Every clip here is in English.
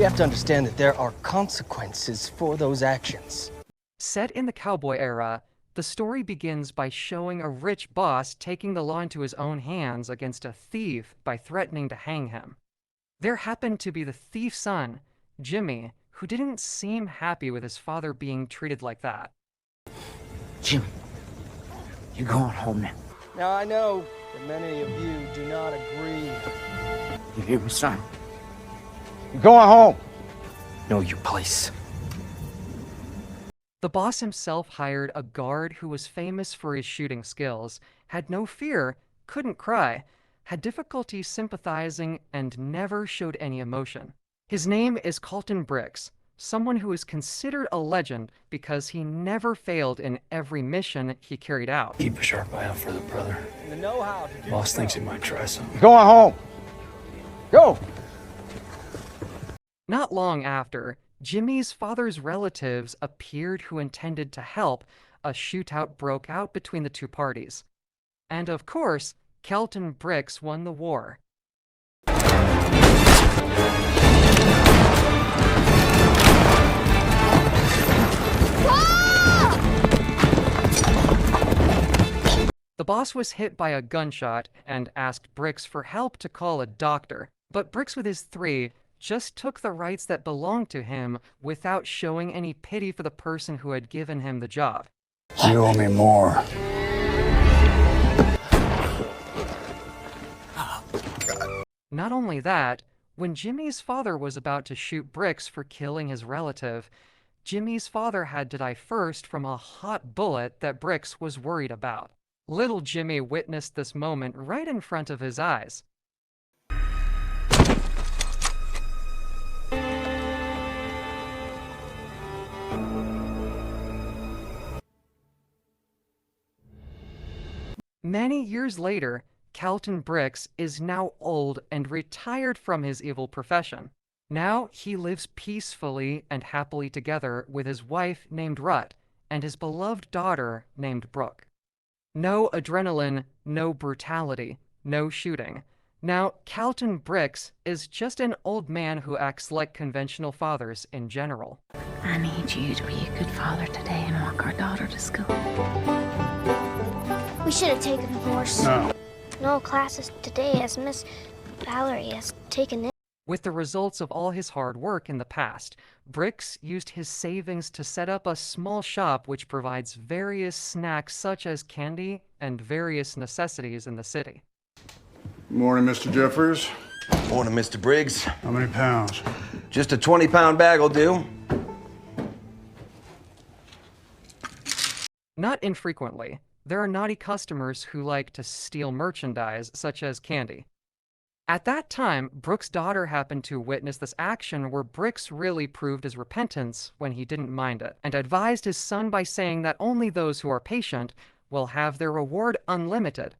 We have to understand that there are consequences for those actions. Set in the cowboy era, the story begins by showing a rich boss taking the law into his own hands against a thief by threatening to hang him. There happened to be the thief's son, Jimmy, who didn't seem happy with his father being treated like that. Jimmy, you're going home now. Now, I know that many of you do not agree. You hear me, son? You're going home. Know your place. The boss himself hired a guard who was famous for his shooting skills, had no fear, couldn't cry, had difficulty sympathizing, and never showed any emotion. His name is Carlton Bricks, someone who is considered a legend because he never failed in every mission he carried out. Keep a sharp eye out for the brother. The know-how to do Boss so. thinks he might try something. You're going home. Go. Not long after, Jimmy's father's relatives appeared who intended to help. A shootout broke out between the two parties. And of course, Carlton Bricks won the war. The boss was hit by a gunshot and asked Bricks for help to call a doctor. But Bricks with his three just took the rights that belonged to him without showing any pity for the person who had given him the job. You owe me more. Not only that, when Jimmy's father was about to shoot Bricks for killing his relative, Jimmy's father had to die first from a hot bullet that Bricks was worried about. Little Jimmy witnessed this moment right in front of his eyes. Many years later, Carlton Bricks is now old and retired from his evil profession. Now he lives peacefully and happily together with his wife named Rut and his beloved daughter named Brooke. No adrenaline, no brutality, no shooting. Now, Carlton Bricks is just an old man who acts like conventional fathers in general. I need you to be a good father today and walk our daughter to school. We should have taken the horse. No. No classes today as Miss Valerie has taken it. With the results of all his hard work in the past, Bricks used his savings to set up a small shop which provides various snacks such as candy and various necessities in the city. Morning, Mr. Jeffers. Morning, Mr. Briggs. How many pounds? Just a 20-pound bag will do. Not infrequently, there are naughty customers who like to steal merchandise such as candy. At that time, Brooke's daughter happened to witness this action where Bricks really proved his repentance when he didn't mind it, and advised his son by saying that only those who are patient will have their reward unlimited.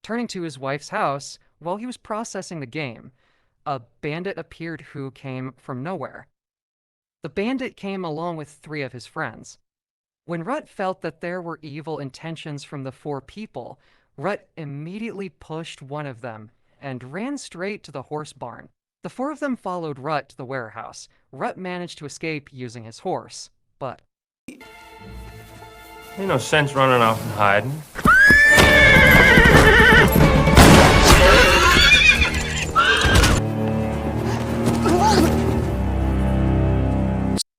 Turning to his wife's house, while he was processing the game, a bandit appeared who came from nowhere. The bandit came along with 3 of his friends. When Rut felt that there were evil intentions from the 4 people, Rut immediately pushed one of them and ran straight to the horse barn. The 4 of them followed Rut to the warehouse. Rut managed to escape using his horse, but... Ain't no sense running off and hiding.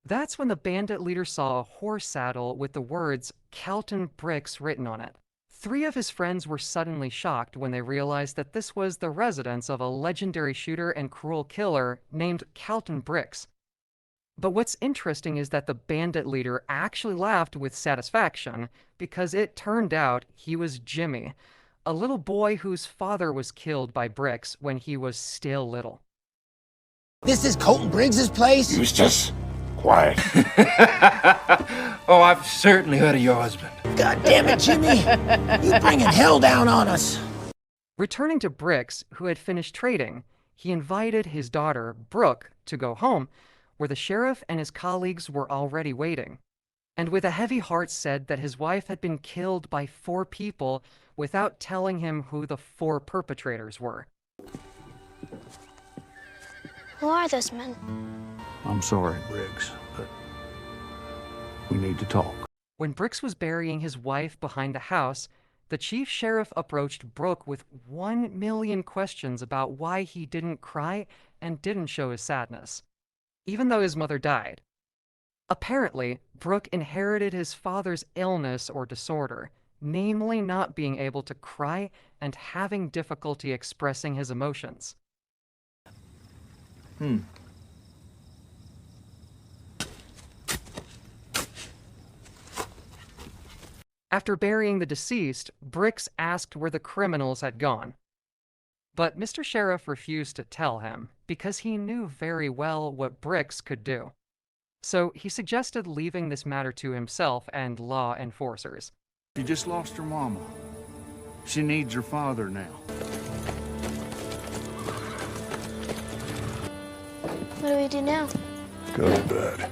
That's when the bandit leader saw a horse saddle with the words Carlton Bricks written on it. 3 of his friends were suddenly shocked when they realized that this was the residence of a legendary shooter and cruel killer named Carlton Bricks. But what's interesting is that the bandit leader actually laughed with satisfaction because it turned out he was Jimmy, a little boy whose father was killed by Bricks when he was still little. This is Carlton Briggs's place? Eustace, quiet. Oh, I've certainly heard of your husband. God damn it, Jimmy. You bringing hell down on us. Returning to Bricks, who had finished trading, he invited his daughter, Brooke, to go home, where the sheriff and his colleagues were already waiting. and with a heavy heart said that his wife had been killed by 4 people without telling him who the 4 perpetrators were. Who are those men? I'm sorry, Briggs, but we need to talk. When Brooks was burying his wife behind the house, the chief sheriff approached Brooke with 1 million questions about why he didn't cry and didn't show his sadness, even though his mother died. Apparently, Brooke inherited his father's illness or disorder, namely not being able to cry and having difficulty expressing his emotions. After burying the deceased, Brooks asked where the criminals had gone. But Mr. Sheriff refused to tell him because he knew very well what Brooks could do. So he suggested leaving this matter to himself and law enforcers. She just lost her mama. She needs her father now. What do we do now? Go to bed.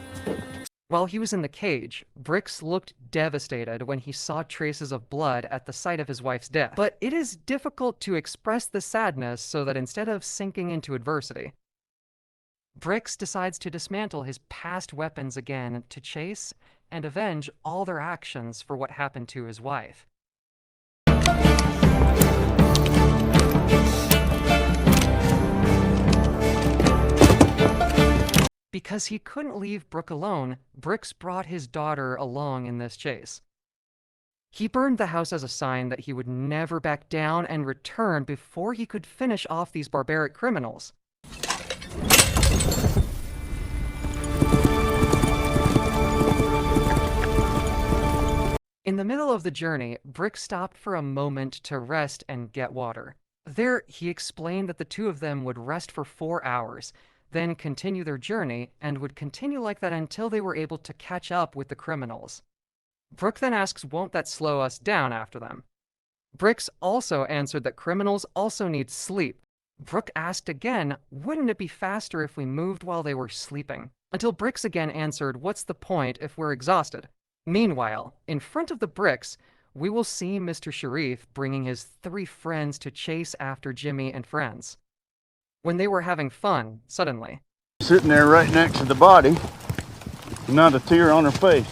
While he was in the cage, Brooks looked devastated when he saw traces of blood at the site of his wife's death. But it is difficult to express the sadness so that instead of sinking into adversity, Brooks decides to dismantle his past weapons again to chase and avenge all their actions for what happened to his wife. Because he couldn't leave Brooke alone, Brooks brought his daughter along in this chase. He burned the house as a sign that he would never back down and return before he could finish off these barbaric criminals. In the middle of the journey, Brooks stopped for a moment to rest and get water. There, he explained that the 2 of them would rest for 4 hours, then continue their journey, and would continue like that until they were able to catch up with the criminals. Brooke then asks, won't that slow us down after them? Brooks also answered that criminals also need sleep. Brooke asked again, wouldn't it be faster if we moved while they were sleeping? Until Brooks again answered, what's the point if we're exhausted? Meanwhile, in front of the bricks, we will see Mr. Sharif bringing his 3 friends to chase after Jimmy and friends. When they were having fun, suddenly, Sitting there right next to the body, not a tear on her face.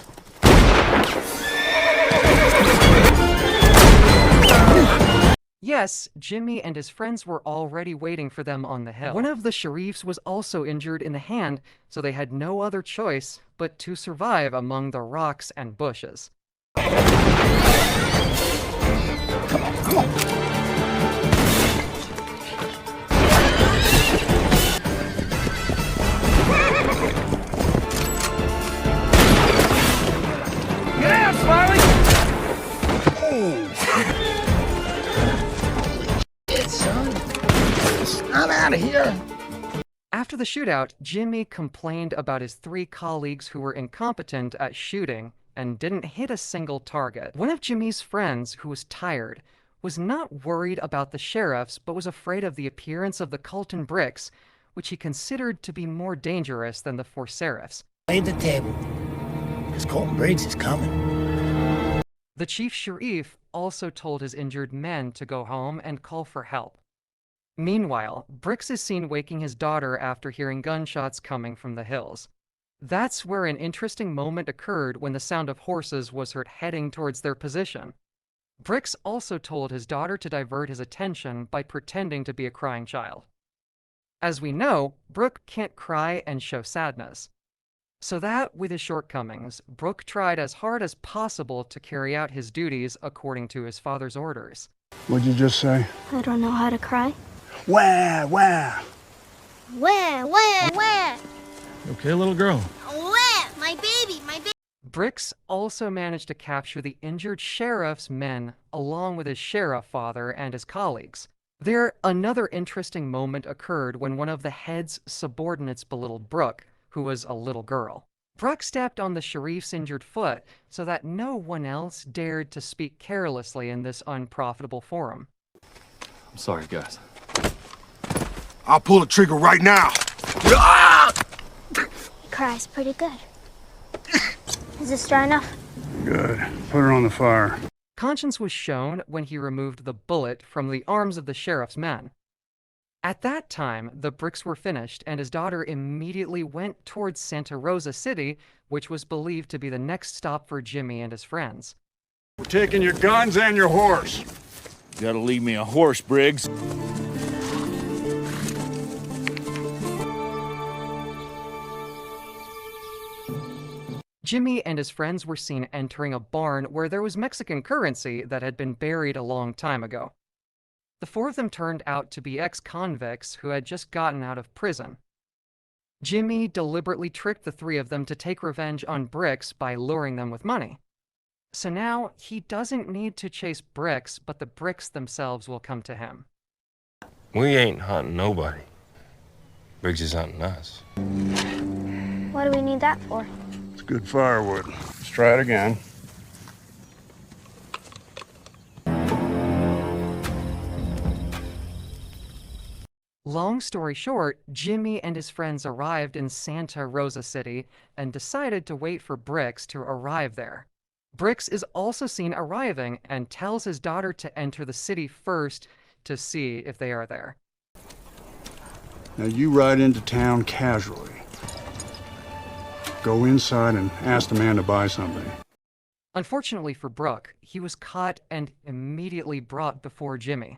yes, Jimmy and his friends were already waiting for them on the hill. One of the Sharifs was also injured in the hand, so they had no other choice but to survive among the rocks and bushes. Come on. I'm out of here. After the shootout, Jimmy complained about his 3 colleagues who were incompetent at shooting and didn't hit a single target. One of Jimmy's friends, who was tired, was not worried about the sheriffs, but was afraid of the appearance of the Colton Bricks, which he considered to be more dangerous than the 4 sheriffs. Lay the table, because Colton Briggs is coming. The chief Sharif also told his injured men to go home and call for help. Meanwhile, Brooks is seen waking his daughter after hearing gunshots coming from the hills. That's where an interesting moment occurred when the sound of horses was heard heading towards their position. Brooks also told his daughter to divert his attention by pretending to be a crying child. As we know, Brooke can't cry and show sadness. So that, with his shortcomings, Brooke tried as hard as possible to carry out his duties according to his father's orders. What'd you just say? I don't know how to cry. Wah, wah. Where? Okay, little girl. Where? My baby. Brooks also managed to capture the injured sheriff's men along with his sheriff father and his colleagues. There, another interesting moment occurred when one of the head's subordinates belittled Brooke, who was a little girl. Brooke stepped on the sheriff's injured foot so that no one else dared to speak carelessly in this unprofitable forum. I'm sorry, guys. I'll pull the trigger right now. He cries pretty good. Is this dry enough? Good. Put her on the fire. Conscience was shown when he removed the bullet from the arms of the sheriff's men. At that time, the bricks were finished, and his daughter immediately went towards Santa Rosa City, which was believed to be the next stop for Jimmy and his friends. We're taking your guns and your horse. Gotta leave me a horse, Briggs. Jimmy and his friends were seen entering a barn where there was Mexican currency that had been buried a long time ago. The four of them turned out to be ex-convicts who had just gotten out of prison. Jimmy deliberately tricked the three of them to take revenge on Bricks by luring them with money. So now he doesn't need to chase Bricks, but the Bricks themselves will come to him. We ain't hunting nobody. Briggs is hunting us. What do we need that for? It's good firewood. Let's try it again. Long story short, Jimmy and his friends arrived in Santa Rosa City and decided to wait for Bricks to arrive there. Bricks is also seen arriving and tells his daughter to enter the city first to see if they are there. Now you ride into town casually. Go inside and ask the man to buy something. Unfortunately for Brooke, he was caught and immediately brought before Jimmy.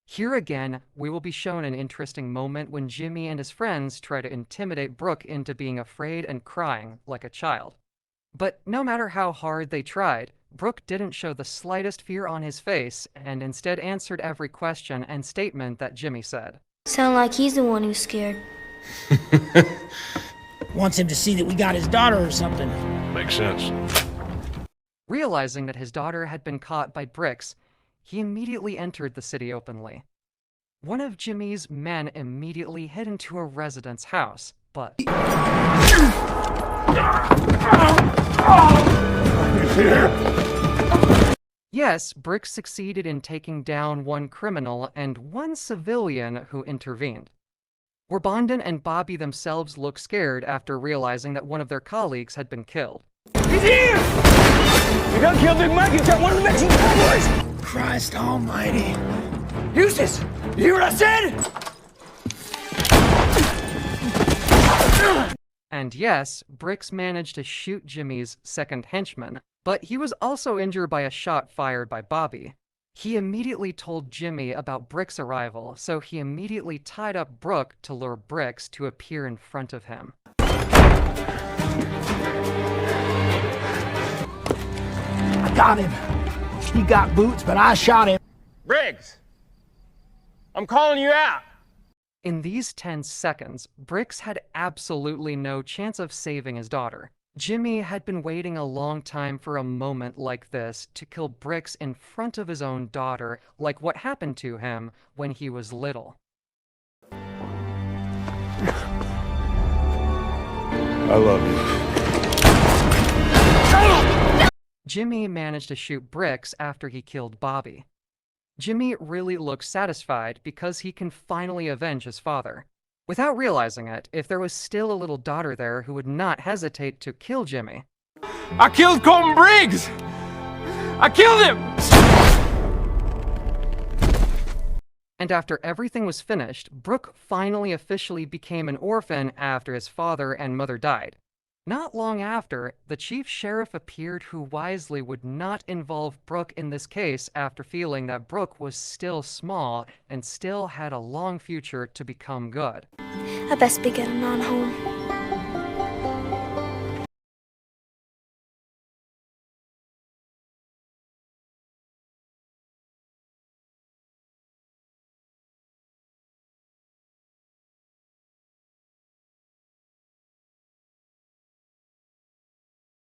Here again, we will be shown an interesting moment when Jimmy and his friends try to intimidate Brooke into being afraid and crying like a child. But no matter how hard they tried, Brooke didn't show the slightest fear on his face and instead answered every question and statement that Jimmy said. Sound like he's the one who's scared. Wants him to see that we got his daughter or something. Makes sense. Realizing that his daughter had been caught by Bricks, he immediately entered the city openly. One of Jimmy's men immediately hid into a resident's house, but... Yes, Bricks succeeded in taking down one criminal and one civilian who intervened. Warbondon and Bobby themselves looked scared after realizing that one of their colleagues had been killed. He's here! You done killed Big Mike. He's got one of the Mexican cowboys. Christ almighty. Eustace, you hear what I said? And yes, Bricks managed to shoot Jimmy's second henchman, but he was also injured by a shot fired by Bobby. He immediately told Jimmy about Bricks' arrival, so he immediately tied up Brooke to lure Bricks to appear in front of him. I got him. He got boots, but I shot him. Briggs! I'm calling you out! In these 10 seconds, Bricks had absolutely no chance of saving his daughter. Jimmy had been waiting a long time for a moment like this to kill Bricks in front of his own daughter, like what happened to him when he was little. I love you. Jimmy managed to shoot Bricks after he killed Bobby. Jimmy really looks satisfied because he can finally avenge his father. Without realizing it, if there was still a little daughter there who would not hesitate to kill Jimmy. I killed Colton Briggs! I killed him! And after everything was finished, Brooke finally officially became an orphan after his father and mother died. Not long after, the chief sheriff appeared who wisely would not involve Brooke in this case after feeling that Brooke was still small and still had a long future to become good. I best be getting on home.